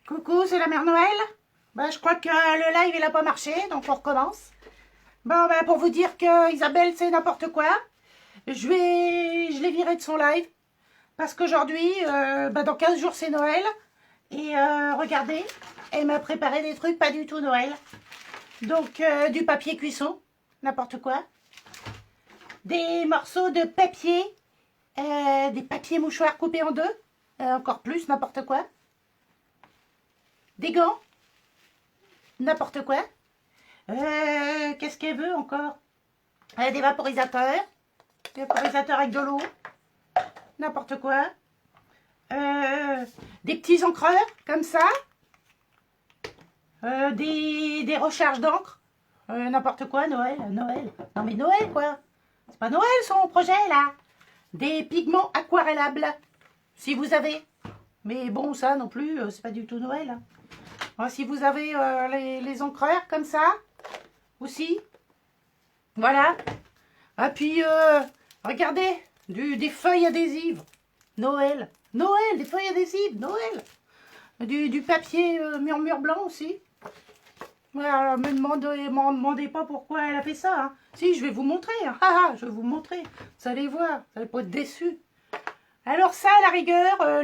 Coucou, c'est la mère Noël. Bah, je crois que le live il a pas marché, donc on recommence. Bon, bah, pour vous dire que Isabelle c'est n'importe quoi, je l'ai virée de son live parce qu'aujourd'hui, dans 15 jours c'est Noël et regardez, elle m'a préparé des trucs pas du tout Noël. Donc du papier cuisson, n'importe quoi, des morceaux de papier, des papiers mouchoirs coupés en deux, encore plus n'importe quoi, des gants, n'importe quoi. Qu'est-ce qu'elle veut encore? Des vaporisateurs avec de l'eau, n'importe quoi. Des petits encreurs, comme ça. Des recharges d'encre. N'importe quoi, Noël. Non mais Noël, quoi. C'est pas Noël son projet, là. Des pigments aquarellables, si vous avez. Mais bon, ça non plus, c'est pas du tout Noël. Hein. Alors, si vous avez les encreurs, comme ça, aussi. Voilà. Ah, puis, regardez, des feuilles adhésives. Noël, des feuilles adhésives, Noël. Du papier murmure blanc aussi. Voilà, m'en demandez pas pourquoi elle a fait ça. Hein. Si, je vais vous montrer. Hein. Je vais vous montrer. Vous allez voir, vous allez pas être déçus. Alors ça, à la rigueur,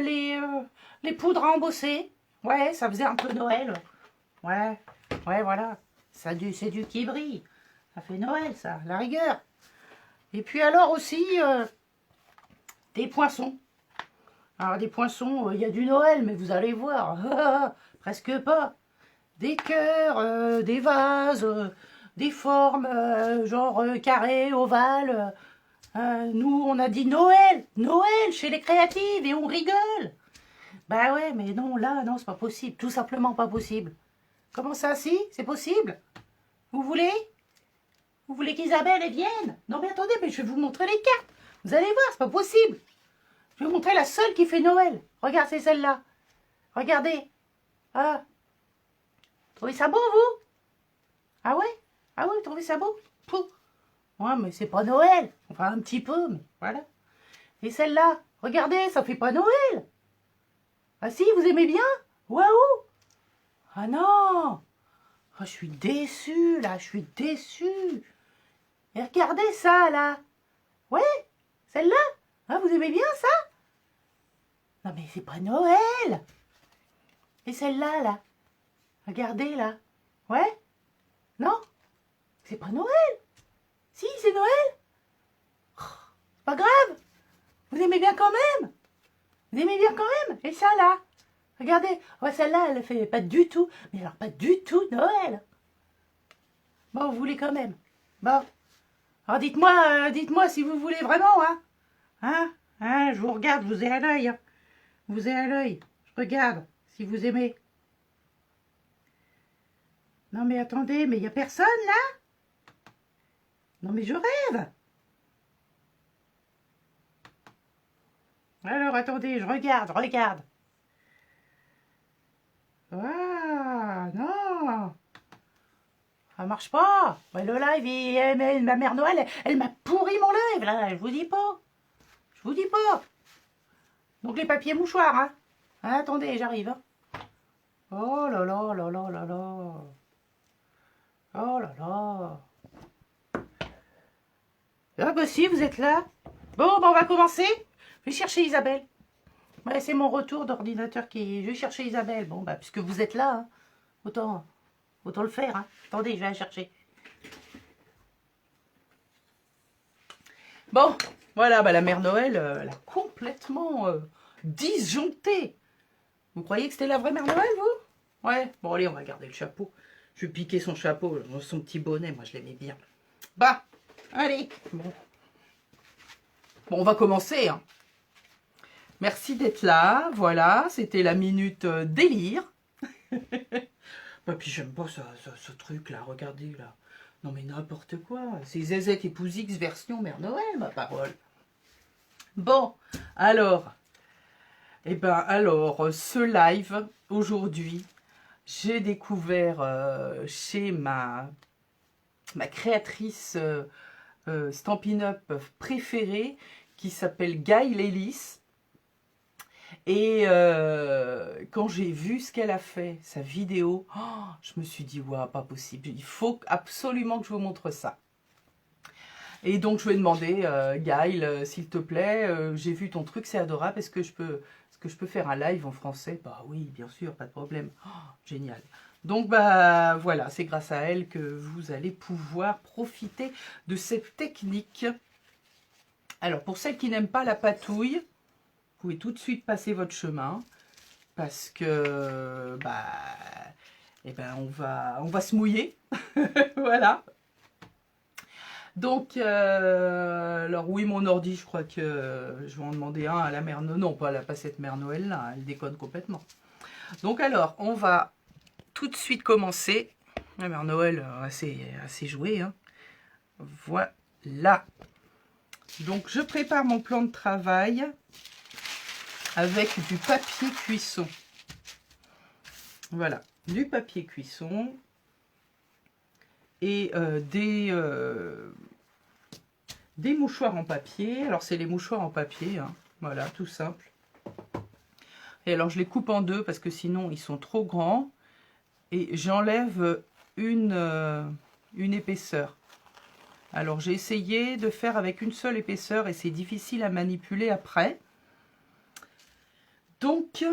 les poudres à embosser. Ouais, ça faisait un peu Noël. Ouais, voilà. C'est du qui brille. Ça fait Noël, ça, à la rigueur. Et puis alors aussi, des poinçons. Alors des poinçons, il y a du Noël, mais vous allez voir, presque pas. Des cœurs, des vases, des formes, genre carré, ovale. Nous, on a dit Noël chez les créatives, et on rigole. Bah ouais, mais non, là, non, c'est pas possible, tout simplement pas possible. Comment ça, si? C'est possible? Vous voulez? Vous voulez qu'Isabelle elle vienne? Non mais attendez, mais je vais vous montrer les cartes. Vous allez voir, c'est pas possible. Je vais vous montrer la seule qui fait Noël. Regarde, c'est celle-là. Regardez. Ah. Trouvez ça beau, vous? Ah ouais? Ah ouais, vous trouvez ça beau? Pouh. Ouais, mais c'est pas Noël. Enfin, un petit peu, mais voilà. Et celle-là, regardez, ça fait pas Noël. Ah si, vous aimez bien? Waouh! Ah non! Ah, je suis déçue, là, je suis déçue. Et regardez ça, là. Ouais, celle-là. Ah, vous aimez bien ça? Non, mais c'est pas Noël. Et celle-là, là. Regardez, là. Ouais? Non? C'est pas Noël. Si, c'est Noël. Oh, c'est pas grave. Vous aimez bien quand même. Vous aimez bien quand même. Et ça, là. Regardez. Ouais, celle-là, elle fait pas du tout. Mais alors, pas du tout Noël. Bon, vous voulez quand même. Bon. Alors, dites-moi si vous voulez vraiment, hein. Je vous regarde, je vous ai à l'œil. Hein. Je vous ai à l'œil. Je regarde si vous aimez. Non, mais attendez, mais il n'y a personne, là? Non, mais je rêve. Alors, attendez, je regarde. Ah, non. Ça marche pas. Ouais, le live, ma mère Noël, elle m'a pourri mon live, là. Je vous dis pas. Donc, les papiers mouchoirs, hein. Attendez, j'arrive. Hein. Oh là là là là là là. Oh là là. Ah bah si, vous êtes là. Bon, bah on va commencer. Je vais chercher Isabelle. Ouais, c'est mon retour d'ordinateur qui... Je vais chercher Isabelle. Bon, bah puisque vous êtes là, hein, autant le faire. Hein. Attendez, je vais la chercher. Bon, voilà, bah la mère Noël, elle a complètement disjoncté. Vous croyez que c'était la vraie mère Noël, vous? Ouais, bon allez, on va garder le chapeau. Je vais piquer son chapeau, son petit bonnet, moi je l'aimais bien. Bah, allez, bon. Bon, on va commencer. Hein. Merci d'être là. Voilà, c'était la minute délire. Bah, puis j'aime pas ce truc-là. Regardez, là. Non, mais n'importe quoi. C'est Zezette épouse X version Mère Noël, ma parole. Bon, alors. Eh ben, alors, ce live, aujourd'hui, j'ai découvert chez ma créatrice Stampin' Up préférée qui s'appelle Gail Ellis. Et quand j'ai vu ce qu'elle a fait, sa vidéo, oh, je me suis dit, ouais, pas possible, il faut absolument que je vous montre ça. Et donc je lui ai demandé, Gaël, s'il te plaît, j'ai vu ton truc, c'est adorable, est-ce que je peux faire un live en français? Bah oui, bien sûr, pas de problème. Oh, génial. Donc bah voilà, c'est grâce à elle que vous allez pouvoir profiter de cette technique. Alors pour celles qui n'aiment pas la patouille, vous pouvez tout de suite passer votre chemin parce que bah eh ben on va se mouiller. Voilà. Donc, alors oui, mon ordi, je crois que je vais en demander un à la mère. Non, pas cette mère Noël là, elle déconne complètement. Donc alors, on va tout de suite commencer. La mère Noël, assez jouée. Hein. Voilà. Donc, je prépare mon plan de travail avec du papier cuisson. Voilà, du papier cuisson et des mouchoirs en papier. Alors, c'est les mouchoirs en papier, hein. Voilà, tout simple. Et alors, je les coupe en deux parce que sinon, ils sont trop grands. Et j'enlève une épaisseur. Alors, j'ai essayé de faire avec une seule épaisseur et c'est difficile à manipuler après. Donc,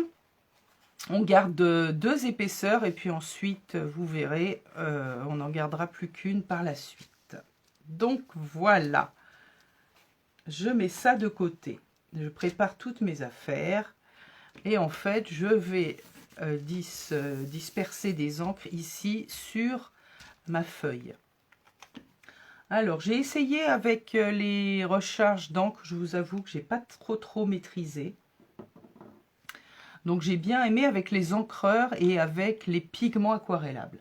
on garde deux épaisseurs et puis ensuite, vous verrez, on n'en gardera plus qu'une par la suite. Donc, voilà. Je mets ça de côté. Je prépare toutes mes affaires. Et en fait, je vais disperser des encres ici sur ma feuille. Alors, j'ai essayé avec les recharges d'encre. Je vous avoue que j'ai pas trop maîtrisé. Donc, j'ai bien aimé avec les encreurs et avec les pigments aquarellables.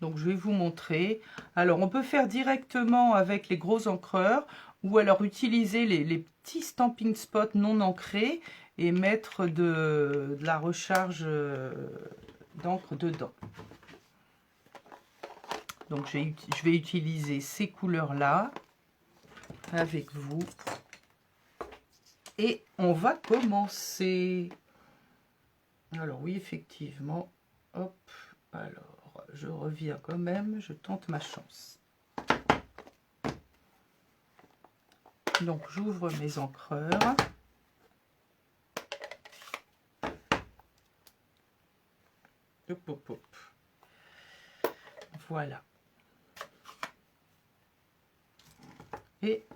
Donc, je vais vous montrer. Alors, on peut faire directement avec les gros encreurs ou alors utiliser les petits stamping spots non ancrés et mettre de la recharge d'encre dedans. Donc, je vais utiliser ces couleurs-là avec vous. Et on va commencer. Alors, oui, effectivement. Hop, alors. Je reviens quand même, je tente ma chance. Donc j'ouvre mes encreurs. Hop, hop, hop. Voilà. Et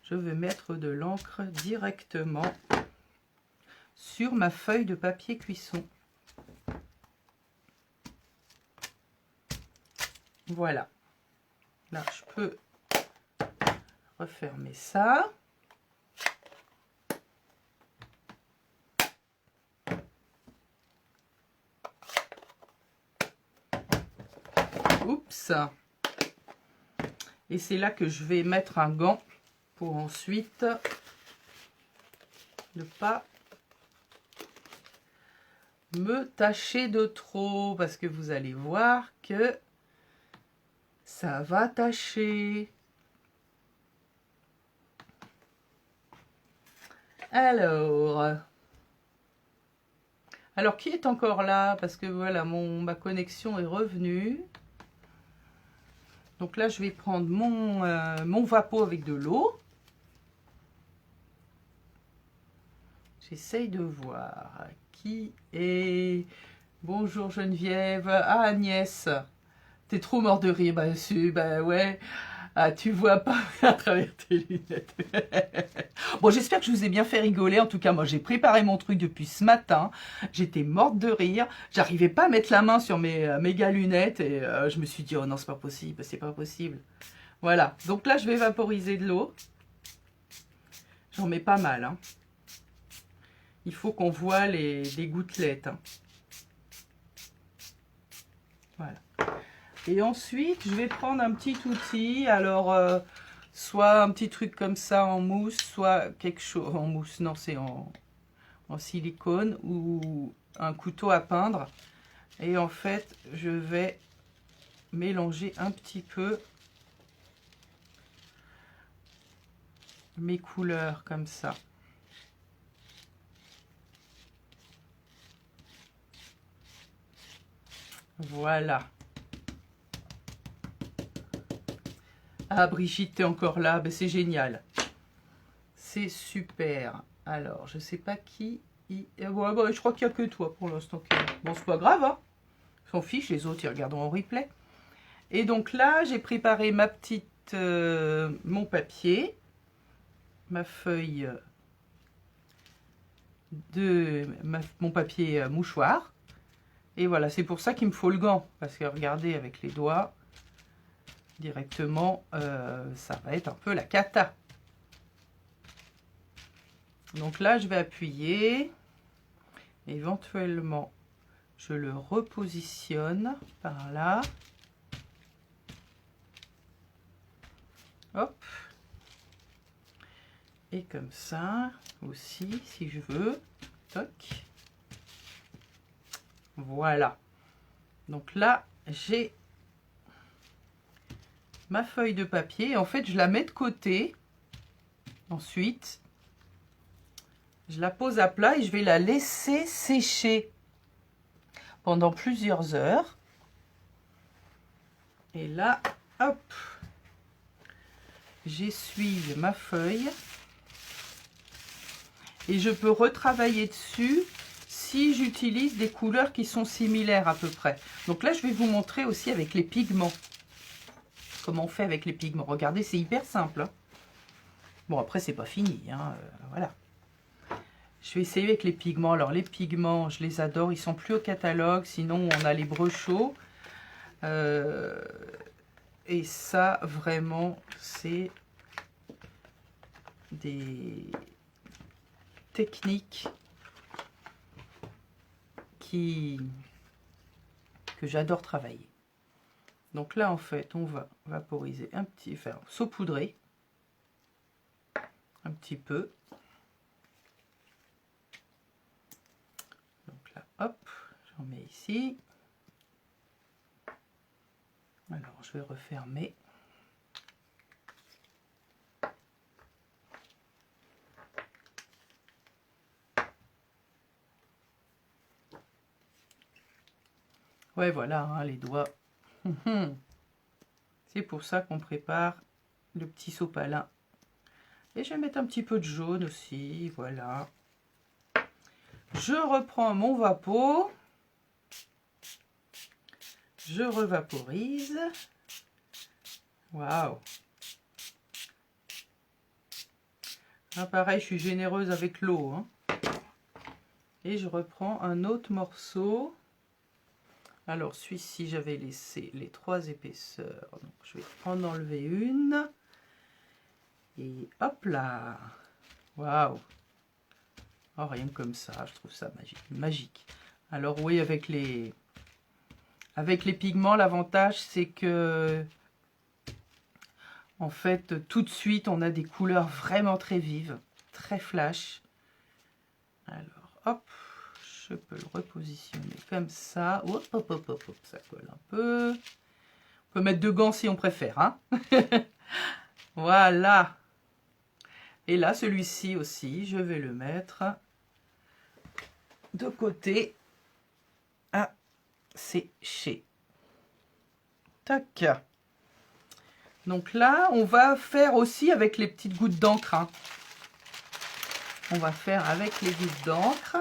je vais mettre de l'encre directement sur ma feuille de papier cuisson. Voilà. Là, je peux refermer ça. Oups. Et c'est là que je vais mettre un gant pour ensuite ne pas me tacher de trop. Parce que vous allez voir que ça va tacher. Alors, qui est encore là? Parce que voilà, ma connexion est revenue. Donc là, je vais prendre mon Vapo avec de l'eau. J'essaye de voir qui est... Bonjour Geneviève. Ah, Agnès. T'es trop mort de rire. Bah ouais. Ah, tu vois pas à travers tes lunettes. Bon, j'espère que je vous ai bien fait rigoler. En tout cas, moi, j'ai préparé mon truc depuis ce matin. J'étais morte de rire. J'arrivais pas à mettre la main sur mes méga lunettes. Et je me suis dit, oh non, c'est pas possible. C'est pas possible. Voilà. Donc là, je vais vaporiser de l'eau. J'en mets pas mal. Hein. Il faut qu'on voit les gouttelettes. Hein. Voilà. Et ensuite, je vais prendre un petit outil. Alors, soit un petit truc comme ça en mousse, soit quelque chose en mousse. Non, c'est en silicone ou un couteau à peindre. Et en fait, je vais mélanger un petit peu mes couleurs comme ça. Voilà. Ah, Brigitte, t'es encore là. Ben, c'est génial. C'est super. Alors, je sais pas qui... Ouais, bah, je crois qu'il n'y a que toi pour l'instant. Bon, c'est pas grave, hein. Ils s'en fichent, les autres, ils regarderont en replay. Et donc là, j'ai préparé ma petite... mon papier. Ma feuille mon papier mouchoir. Et voilà, c'est pour ça qu'il me faut le gant. Parce que regardez, avec les doigts, directement, ça va être un peu la cata. Donc là, je vais appuyer. Éventuellement, je le repositionne par là. Hop. Et comme ça aussi, si je veux. Toc. Voilà. Donc là, j'ai ma feuille de papier. En fait, je la mets de côté. Ensuite, je la pose à plat et je vais la laisser sécher pendant plusieurs heures. Et là, hop, j'essuie ma feuille. Et je peux retravailler dessus si j'utilise des couleurs qui sont similaires à peu près. Donc là, je vais vous montrer aussi avec les pigments. Comment on fait avec les pigments. Regardez, c'est hyper simple. Hein. Bon, après, c'est pas fini. Hein, voilà. Je vais essayer avec les pigments. Alors, les pigments, je les adore. Ils sont plus au catalogue. Sinon, on a les Brechot. Et ça, vraiment, c'est des techniques que j'adore travailler. Donc là, en fait, on va vaporiser un petit, enfin, saupoudrer un petit peu. Donc là, hop, j'en mets ici. Alors, je vais refermer. Ouais, voilà, hein, les doigts. C'est pour ça qu'on prépare le petit sopalin. Et je vais mettre un petit peu de jaune aussi, voilà. Je reprends mon vapeau. Je revaporise. Waouh! Ah, pareil, je suis généreuse avec l'eau. Hein. Et je reprends un autre morceau. Alors, celui-ci, j'avais laissé les 3 épaisseurs. Donc, je vais en enlever une. Et hop là! Waouh! Oh, rien que comme ça, je trouve ça magique. Alors, oui, avec les pigments, l'avantage, c'est que, en fait, tout de suite, on a des couleurs vraiment très vives, très flash. Alors, hop! Je peux le repositionner comme ça. Hop, hop, hop, hop, hop, ça colle un peu. On peut mettre 2 gants si on préfère. Hein. Voilà. Et là, celui-ci aussi, je vais le mettre de côté à sécher. Tac. Donc là, on va faire aussi avec les petites gouttes d'encre. Hein. On va faire avec les gouttes d'encre.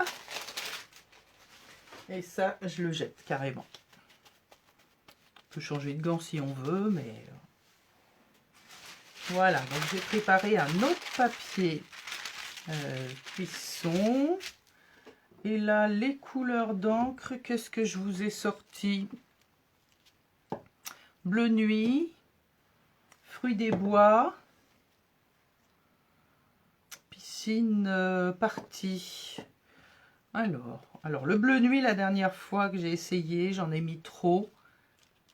Et ça, je le jette carrément. On peut changer de gant si on veut, mais... Voilà, donc j'ai préparé un autre papier cuisson. Et là, les couleurs d'encre, qu'est-ce que je vous ai sorti? Bleu nuit, fruits des bois, piscine partie. Alors, le bleu nuit, la dernière fois que j'ai essayé, j'en ai mis trop.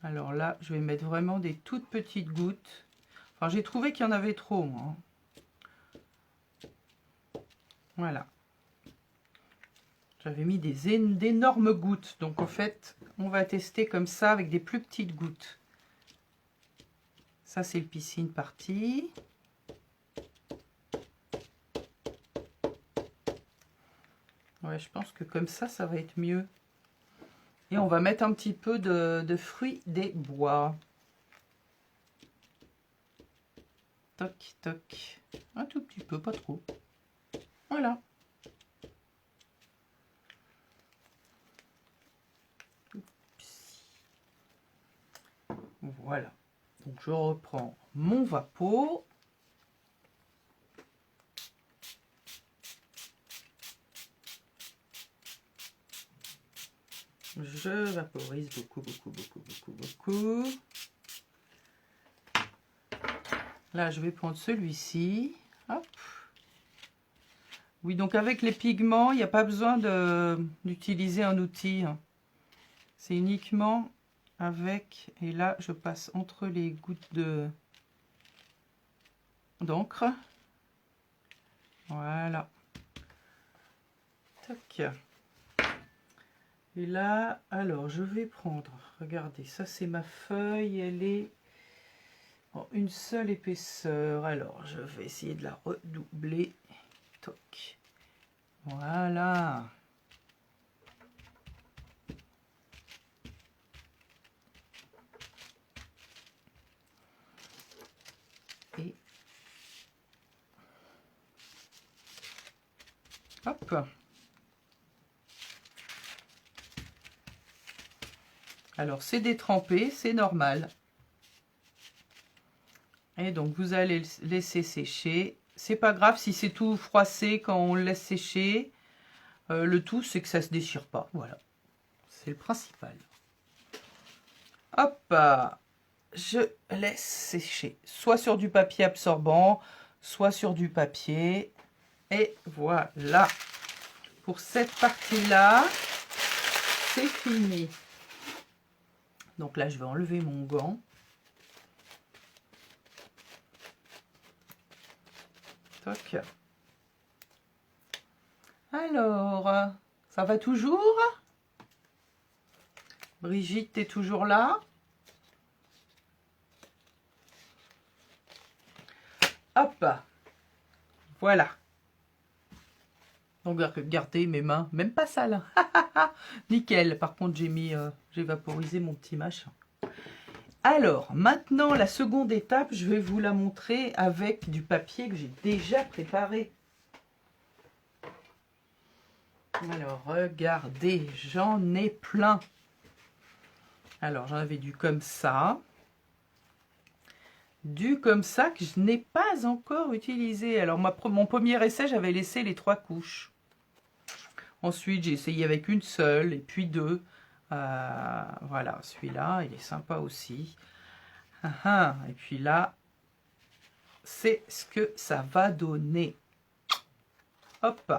Alors là, je vais mettre vraiment des toutes petites gouttes. Enfin, j'ai trouvé qu'il y en avait trop, moi. Voilà. J'avais mis d'énormes gouttes. Donc, en fait, on va tester comme ça avec des plus petites gouttes. Ça, c'est le piscine partie. Ouais, je pense que comme ça va être mieux. Et on va mettre un petit peu de fruits des bois. Toc, toc. Un tout petit peu, pas trop. Voilà. Voilà. Donc je reprends mon Vapeau. Je vaporise beaucoup, beaucoup, beaucoup, beaucoup, beaucoup. Là, je vais prendre celui-ci. Hop. Oui, donc avec les pigments, il n'y a pas besoin d'utiliser un outil. C'est uniquement avec... Et là, je passe entre les gouttes d'encre. Voilà. Tac. Et là, alors, je vais prendre... Regardez, ça, c'est ma feuille. Elle est en une seule épaisseur. Alors, je vais essayer de la redoubler. Toc. Voilà. Et hop. Alors, c'est détrempé, c'est normal. Et donc, vous allez le laisser sécher. C'est pas grave si c'est tout froissé quand on le laisse sécher. Le tout, c'est que ça se déchire pas. Voilà. C'est le principal. Hop. Je laisse sécher. Soit sur du papier absorbant, soit sur du papier. Et voilà. Pour cette partie-là, c'est fini. Donc là, je vais enlever mon gant. Toc. Alors, ça va toujours? Brigitte, t'es toujours là? Hop. Voilà. Donc regardez mes mains, même pas sales. Nickel. Par contre, j'ai vaporisé mon petit machin. Alors, maintenant, la seconde étape, je vais vous la montrer avec du papier que j'ai déjà préparé. Alors, regardez, j'en ai plein. Alors, j'en avais du comme ça. Du comme ça que je n'ai pas encore utilisé. Alors, mon premier essai, j'avais laissé les 3 couches. Ensuite, j'ai essayé avec une seule et puis 2. Voilà, celui-là, il est sympa aussi. Et puis là, c'est ce que ça va donner. Hop.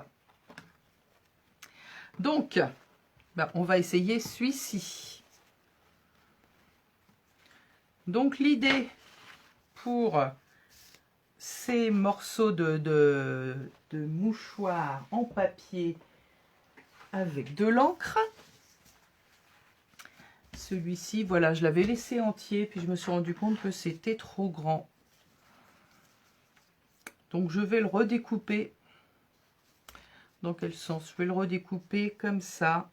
Donc, on va essayer celui-ci. Donc, l'idée pour ces morceaux de mouchoir en papier avec de l'encre, celui-ci, voilà, je l'avais laissé entier, puis je me suis rendu compte que c'était trop grand. Donc, je vais le redécouper. Dans quel sens? Je vais le redécouper comme ça.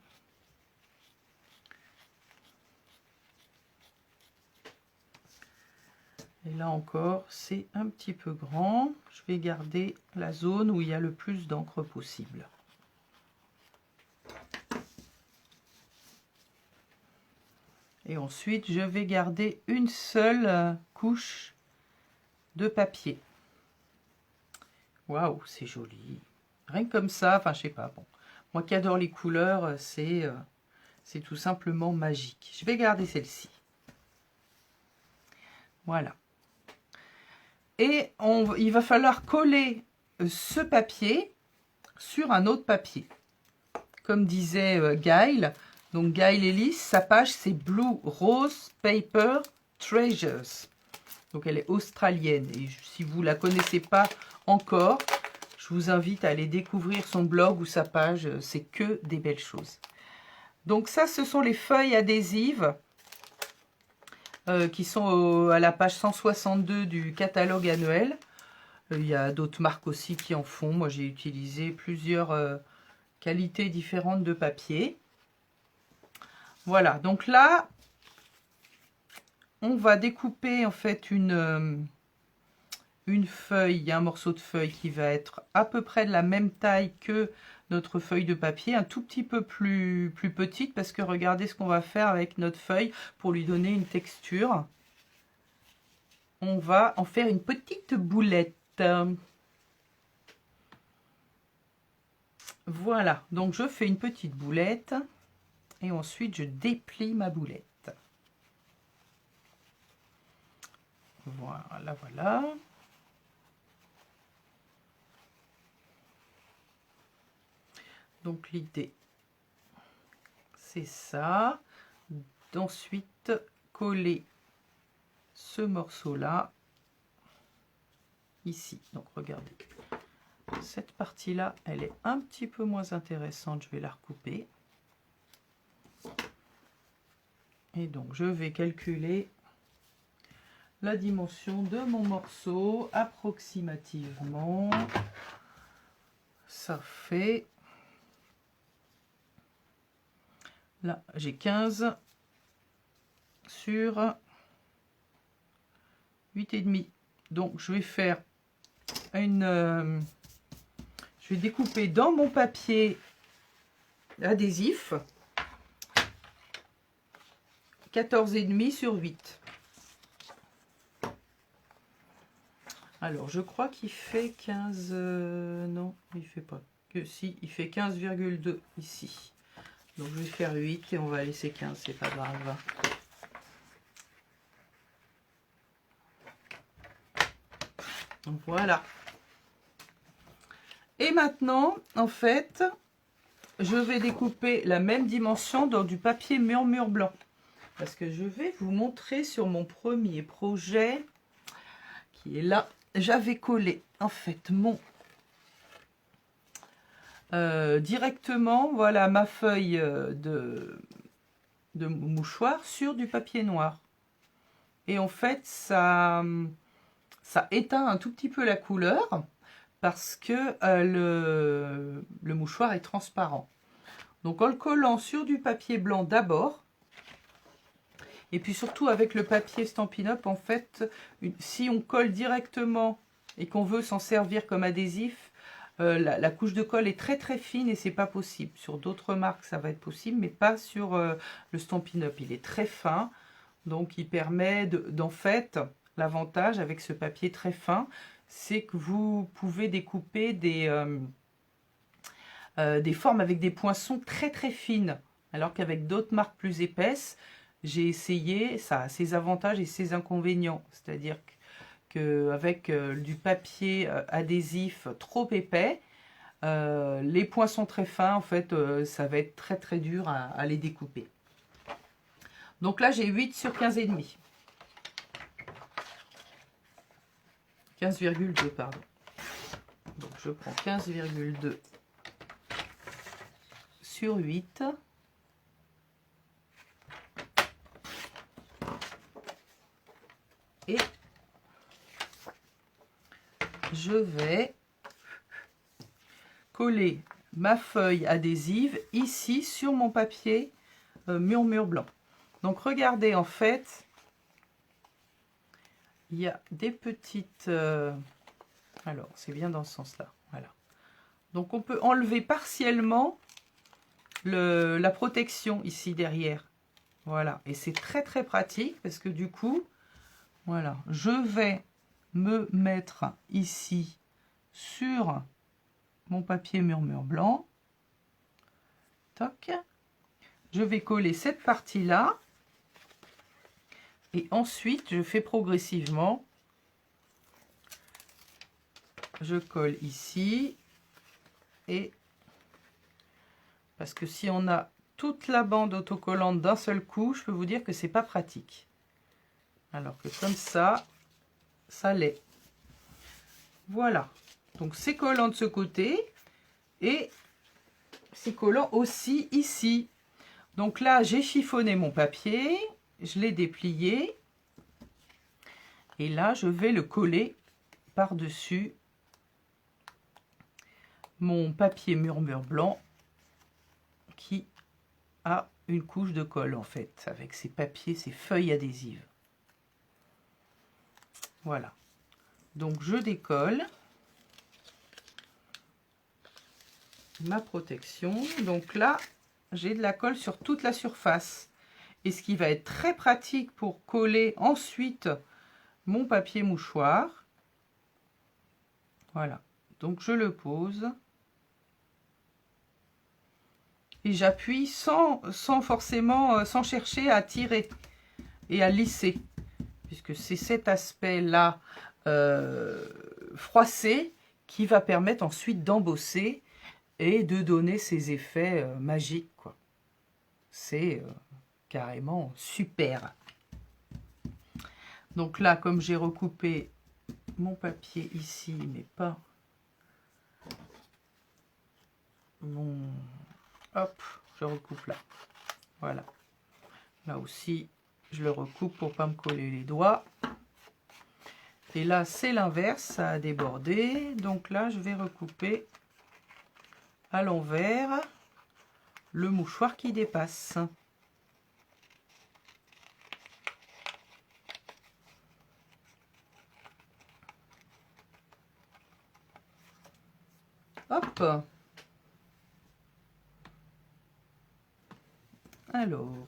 Et là encore, c'est un petit peu grand. Je vais garder la zone où il y a le plus d'encre possible. Et ensuite, je vais garder une seule couche de papier. Waouh, c'est joli. Rien que comme ça, enfin, je sais pas. Bon, moi qui adore les couleurs, c'est tout simplement magique. Je vais garder celle-ci. Voilà. Et il va falloir coller ce papier sur un autre papier. Comme disait Gail, donc Gail Ellis, sa page c'est Blue Rose Paper Treasures. Donc elle est australienne. Et si vous ne la connaissez pas encore, je vous invite à aller découvrir son blog ou sa page. C'est que des belles choses. Donc ça, ce sont les feuilles adhésives qui sont à la page 162 du catalogue annuel. Il y a d'autres marques aussi qui en font. Moi, j'ai utilisé plusieurs qualités différentes de papier. Voilà, donc là, on va découper en fait une feuille, un morceau de feuille qui va être à peu près de la même taille que notre feuille de papier, un tout petit peu plus petite, parce que regardez ce qu'on va faire avec notre feuille pour lui donner une texture. On va en faire une petite boulette. Voilà, donc je fais une petite boulette et ensuite je déplie ma boulette. Voilà, voilà. Donc l'idée, c'est ça. D'ensuite coller ce morceau-là ici. Donc regardez, cette partie-là, elle est un petit peu moins intéressante. Je vais la recouper. Et donc je vais calculer la dimension de mon morceau approximativement. Ça fait... Là, j'ai 15 sur 8,5. Donc, je vais faire une... je vais découper dans mon papier adhésif 14,5 sur 8. Alors, je crois qu'il fait 15... non, il fait pas. Que si, il fait 15,2 ici. Donc, je vais faire 8 et on va laisser 15, c'est pas grave. Donc, voilà. Et maintenant, en fait, je vais découper la même dimension dans du papier murmure blanc. Parce que je vais vous montrer sur mon premier projet, qui est là. J'avais collé, en fait, mon... directement, voilà, ma feuille de mouchoir sur du papier noir. Et en fait, ça éteint un tout petit peu la couleur parce que le mouchoir est transparent. Donc en le collant sur du papier blanc d'abord, et puis surtout avec le papier Stampin' Up, en fait, si on colle directement et qu'on veut s'en servir comme adhésif, la couche de colle est très très fine et c'est pas possible. Sur d'autres marques ça va être possible, mais pas sur le Stampin' Up. Il est très fin, donc il permet d'en fait, l'avantage avec ce papier très fin, c'est que vous pouvez découper des formes avec des poinçons très très fines, alors qu'avec d'autres marques plus épaisses, j'ai essayé, ça a ses avantages et ses inconvénients. C'est-à-dire qu'avec du papier adhésif trop épais, les poinçons très fins, en fait, ça va être très très dur à les découper. Donc là, j'ai 8 sur 15,5. 15,2, pardon. Donc je prends 15,2 sur 8. Et je vais coller ma feuille adhésive ici sur mon papier murmure blanc. Donc regardez, en fait, il y a des petites... alors, c'est bien dans ce sens-là. Voilà. Donc on peut enlever partiellement la protection ici derrière. Voilà. Et c'est très très pratique parce que du coup, voilà, je vais me mettre ici sur mon papier murmure blanc. Toc. Je vais coller cette partie-là. Et ensuite, je fais progressivement. Je colle ici. Et parce que si on a toute la bande autocollante d'un seul coup, je peux vous dire que c'est pas pratique. Alors que comme ça, ça l'est. Voilà. Donc c'est collant de ce côté. Et c'est collant aussi ici. Donc là, j'ai chiffonné mon papier. Je l'ai déplié. Et là, je vais le coller par-dessus mon papier murmure blanc qui a une couche de colle en fait, avec ces papiers, ces feuilles adhésives. Voilà. Donc je décolle ma protection. Donc là, j'ai de la colle sur toute la surface. Et ce qui va être très pratique pour coller ensuite mon papier mouchoir. Voilà. Donc je le pose. Et j'appuie sans forcément, sans chercher à tirer et à lisser. Puisque c'est cet aspect-là froissé qui va permettre ensuite d'embosser et de donner ces effets magiques, quoi. C'est carrément super. Donc là, comme j'ai recoupé mon papier ici, mais pas mon... Hop, je recoupe là. Voilà. Là aussi, je le recoupe pour pas me coller les doigts. Et là, c'est l'inverse, ça a débordé. Donc là, je vais recouper à l'envers le mouchoir qui dépasse. Hop. Alors.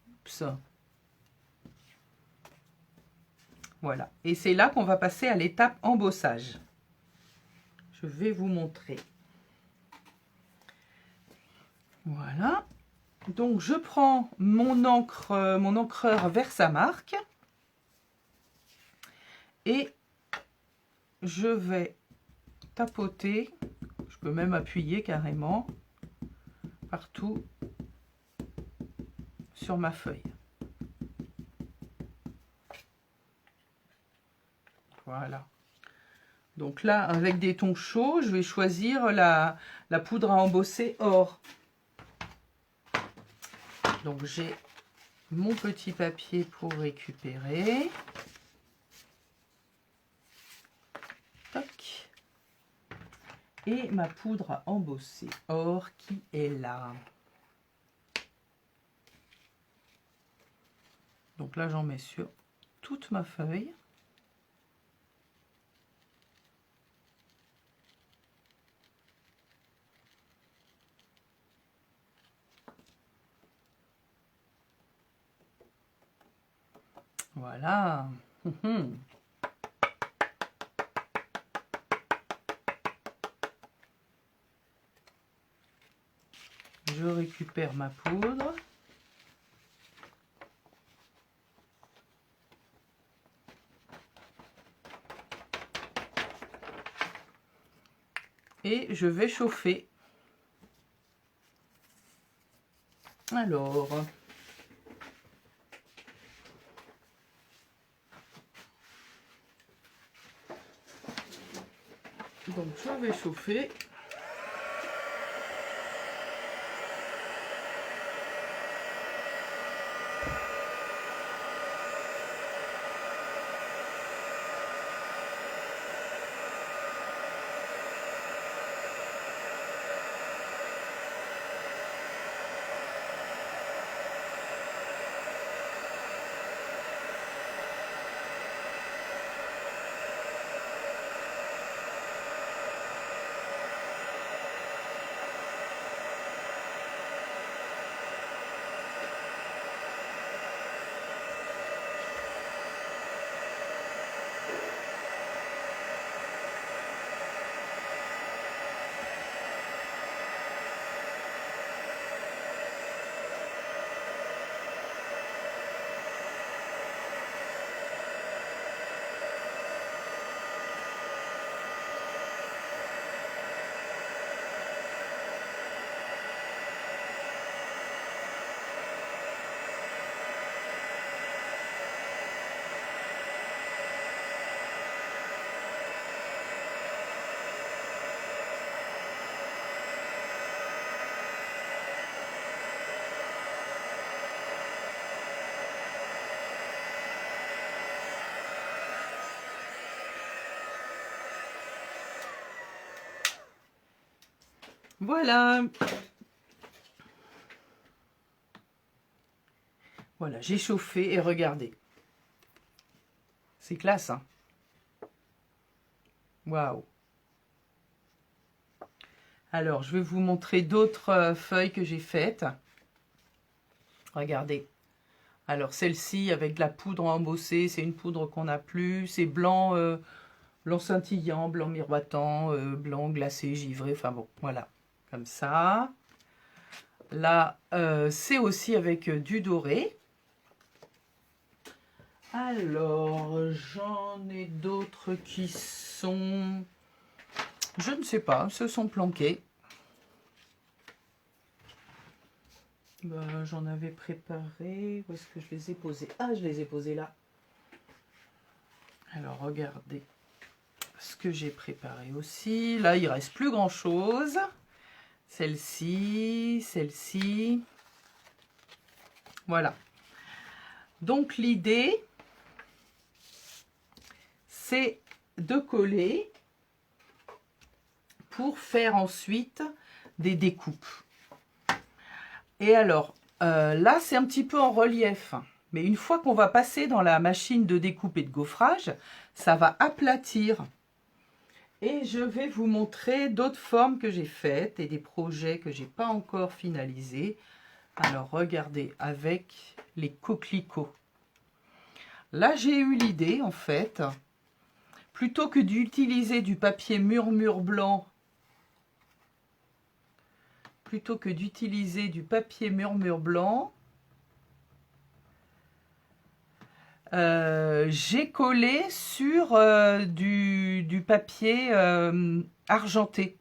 Oups. Voilà. Et c'est là qu'on va passer à l'étape embossage. Je vais vous montrer. Voilà. Donc je prends mon encre, mon encreur Versamark et je vais tapoter, je peux même appuyer carrément partout sur ma feuille. Voilà. Donc là, avec des tons chauds, je vais choisir la poudre à embosser or. Donc j'ai mon petit papier pour récupérer. Toc. Et ma poudre à embosser or qui est là. Donc là, j'en mets sur toute ma feuille. Voilà. Je récupère ma poudre. Et je vais chauffer. Alors, donc je vais chauffer. Voilà. Voilà, j'ai chauffé et regardez. C'est classe, hein. Waouh. Alors, je vais vous montrer d'autres feuilles que j'ai faites. Regardez. Alors, celle-ci, avec de la poudre embossée, c'est une poudre qu'on n'a plus. C'est blanc, blanc scintillant, blanc miroitant, blanc glacé, givré. Enfin bon, voilà. Comme ça. Là, c'est aussi avec du doré. Alors, j'en ai d'autres qui sont... Je ne sais pas, se sont planqués. J'en avais préparé. Où est-ce que je les ai posés? Ah, je les ai posés là. Alors, regardez ce que j'ai préparé aussi. Là, il ne reste plus grand-chose. Celle-ci, celle-ci. Voilà. Donc, l'idée, c'est de coller pour faire ensuite des découpes. Et alors, là, c'est un petit peu en relief. Mais une fois qu'on va passer dans la machine de découpe et de gaufrage, ça va aplatir. Et je vais vous montrer d'autres formes que j'ai faites et des projets que j'ai pas encore finalisés. Alors, regardez, avec les coquelicots. Là, j'ai eu l'idée, en fait, plutôt que d'utiliser du papier murmure blanc, j'ai collé sur du papier argenté,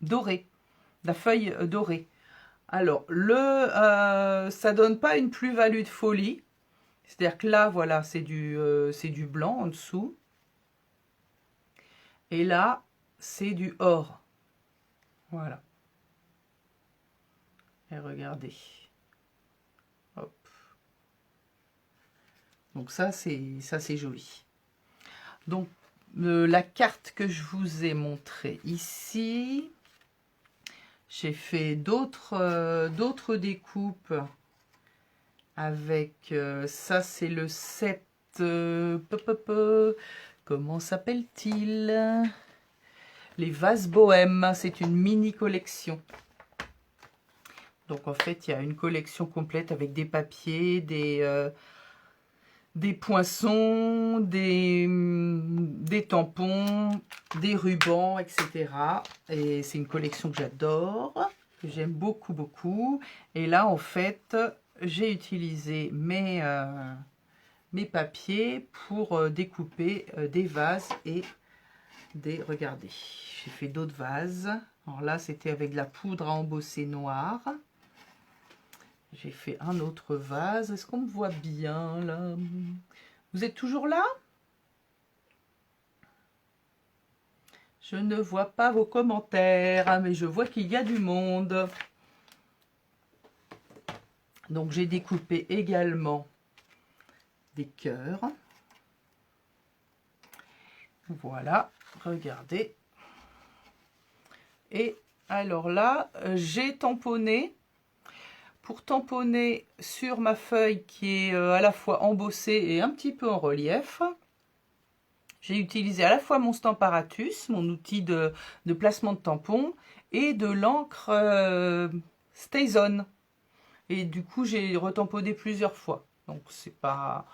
doré, la feuille dorée. Alors, ça donne pas une plus-value de folie. C'est-à-dire que là, voilà, c'est du blanc en dessous. Et là, c'est du or. Voilà. Et regardez. Hop. Donc ça, c'est joli. Donc, la carte que je vous ai montrée ici, j'ai fait d'autres découpes avec, ça c'est le set, comment s'appelle-t-il? Les vases bohèmes, c'est une mini collection. Donc en fait, il y a une collection complète avec des papiers, des poinçons, des tampons, des rubans, etc. Et c'est une collection que j'adore, que j'aime beaucoup, beaucoup. Et là, en fait, j'ai utilisé mes papiers pour découper des vases et regardez, j'ai fait d'autres vases. Alors là, c'était avec de la poudre à embosser noire. J'ai fait un autre vase. Est-ce qu'on me voit bien là? Vous êtes toujours là? Je ne vois pas vos commentaires, mais je vois qu'il y a du monde. Donc j'ai découpé également des cœurs. Voilà, regardez. Et alors là, j'ai tamponné. Pour tamponner sur ma feuille qui est à la fois embossée et un petit peu en relief, j'ai utilisé à la fois mon Stamparatus, mon outil de placement de tampon, et de l'encre StazOn. Et du coup, j'ai retamponné plusieurs fois. Donc, c'est pas...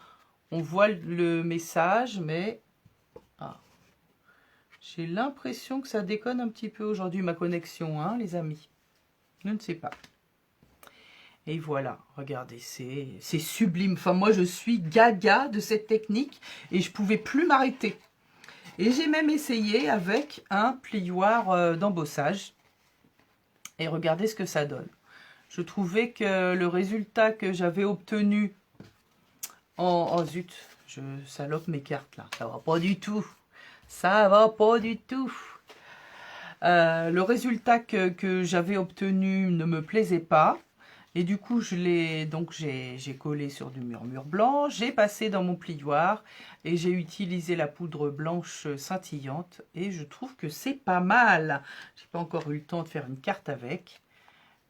On voit le message, mais... Ah. J'ai l'impression que ça déconne un petit peu aujourd'hui, ma connexion, hein, les amis. Je ne sais pas. Et voilà, regardez, c'est sublime. Enfin, moi, je suis gaga de cette technique et je ne pouvais plus m'arrêter. Et j'ai même essayé avec un plioir d'embossage. Et regardez ce que ça donne. Je trouvais que le résultat que j'avais obtenu oh zut, je salope mes cartes là. Ça va pas du tout. Ça va pas du tout. Le résultat que j'avais obtenu ne me plaisait pas. Et du coup, j'ai collé sur du murmure blanc, j'ai passé dans mon plioir et j'ai utilisé la poudre blanche scintillante et je trouve que c'est pas mal. J'ai pas encore eu le temps de faire une carte avec.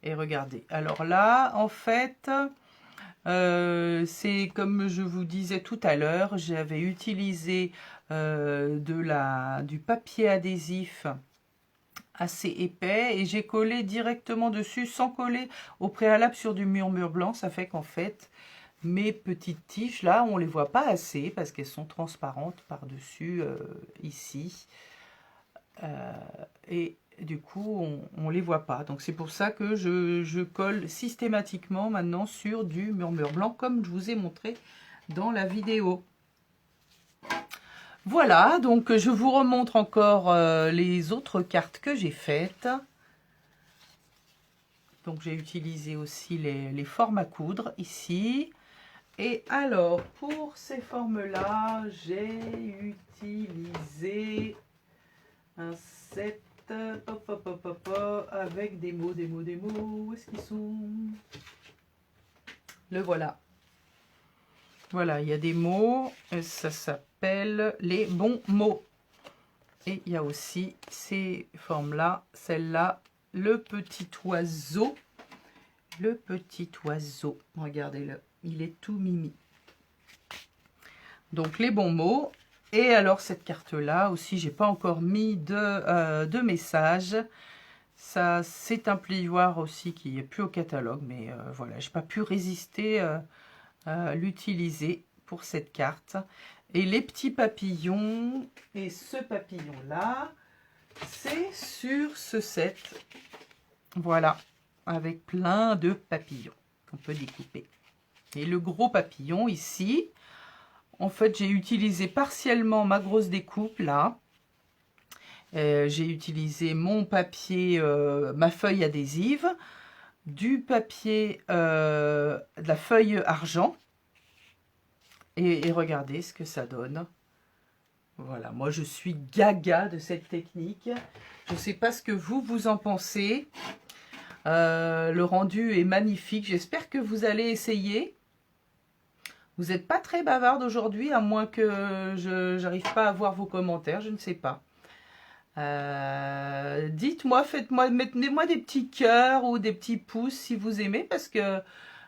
Et regardez, alors là, en fait, C'est comme je vous disais tout à l'heure, j'avais utilisé du papier adhésif assez épais et j'ai collé directement dessus sans coller au préalable sur du murmure blanc. Ça fait qu'en fait mes petites tiges là on les voit pas assez parce qu'elles sont transparentes par dessus ici et du coup on les voit pas, donc c'est pour ça que je colle systématiquement maintenant sur du murmure blanc comme je vous ai montré dans la vidéo. Voilà, donc je vous remontre encore les autres cartes que j'ai faites. Donc j'ai utilisé aussi les formes à coudre ici. Et alors, pour ces formes-là, j'ai utilisé un set avec des mots. Où est-ce qu'ils sont? Le voilà. Voilà, il y a des mots, et ça s'appelle les bons mots. Et il y a aussi ces formes-là, celle-là, le petit oiseau. Le petit oiseau, regardez-le, il est tout mimi. Donc les bons mots. Et alors cette carte-là aussi, j'ai pas encore mis de message. Ça, c'est un plioir aussi qui est plus au catalogue, mais voilà, j'ai pas pu résister l'utiliser pour cette carte. Et les petits papillons, et ce papillon là c'est sur ce set, voilà, avec plein de papillons qu'on peut découper. Et le gros papillon ici, en fait j'ai utilisé partiellement ma grosse découpe là, j'ai utilisé mon papier, ma feuille adhésive, du papier, de la feuille argent. Et regardez ce que ça donne. Voilà, moi je suis gaga de cette technique. Je ne sais pas ce que vous en pensez. Le rendu est magnifique. J'espère que vous allez essayer. Vous n'êtes pas très bavarde aujourd'hui, à moins que je n'arrive pas à voir vos commentaires. Je ne sais pas. Dites-moi, mettez-moi des petits cœurs ou des petits pouces si vous aimez, parce que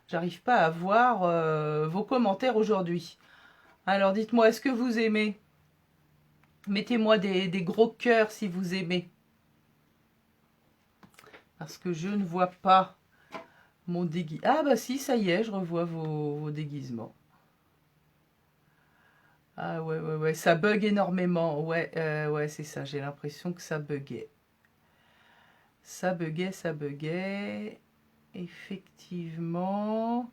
j'arrive pas à voir vos commentaires aujourd'hui. Alors dites-moi, est-ce que vous aimez? Mettez-moi des gros cœurs si vous aimez. Parce que je ne vois pas mon déguisement. Ah bah si, ça y est, je revois vos déguisements. Ah ouais, ça bug énormément. Ouais, ouais, c'est ça, j'ai l'impression que ça buguait. Ça buguait. Effectivement.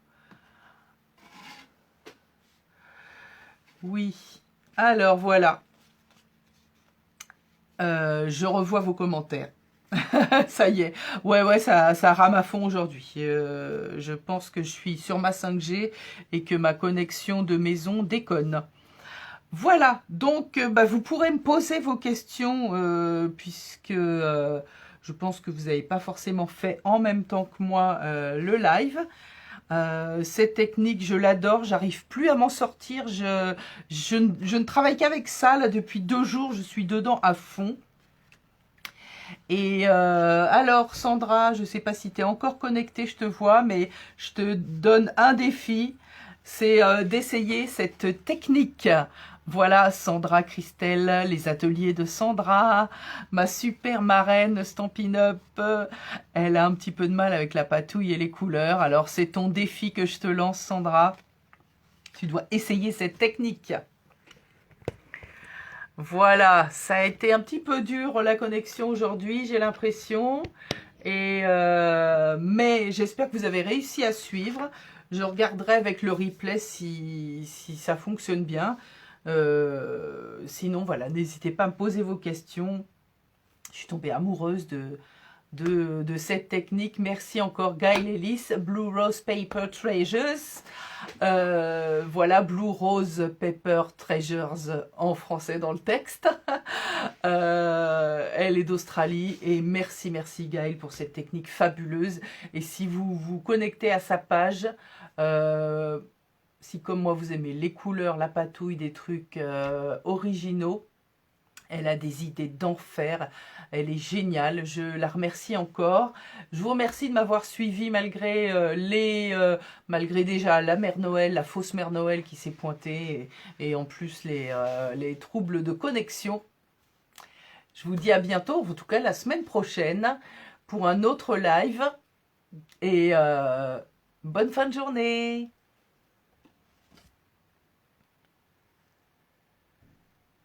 Oui. Alors voilà. Je revois vos commentaires. Ça y est. Ouais, ça rame à fond aujourd'hui. Je pense que je suis sur ma 5G et que ma connexion de maison déconne. Voilà, donc vous pourrez me poser vos questions puisque je pense que vous n'avez pas forcément fait en même temps que moi le live. Cette technique, je l'adore, j'arrive plus à m'en sortir. Je ne travaille qu'avec ça là depuis 2 jours, je suis dedans à fond. Et alors Sandra, je ne sais pas si tu es encore connectée, je te vois, mais je te donne un défi, c'est d'essayer cette technique. Voilà Sandra Christelle, les ateliers de Sandra, ma super marraine Stampin' Up, elle a un petit peu de mal avec la patouille et les couleurs, alors c'est ton défi que je te lance Sandra, tu dois essayer cette technique. Voilà, ça a été un petit peu dur la connexion aujourd'hui, j'ai l'impression, mais j'espère que vous avez réussi à suivre. Je regarderai avec le replay si ça fonctionne bien. Sinon, voilà, n'hésitez pas à me poser vos questions. Je suis tombée amoureuse de cette technique. Merci encore Gail Ellis, Blue Rose Paper Treasures. Voilà, Blue Rose Paper Treasures en français dans le texte. Elle est d'Australie et merci Gail pour cette technique fabuleuse. Et si vous vous connectez à sa page, si comme moi vous aimez les couleurs, la patouille, des trucs originaux, Elle a des idées d'enfer. Elle est géniale. Je la remercie encore. Je vous remercie de m'avoir suivi malgré malgré déjà la mère Noël, la fausse mère Noël qui s'est pointée et en plus les troubles de connexion. Je vous dis à bientôt, en tout cas la semaine prochaine pour un autre live. Et bonne fin de journée.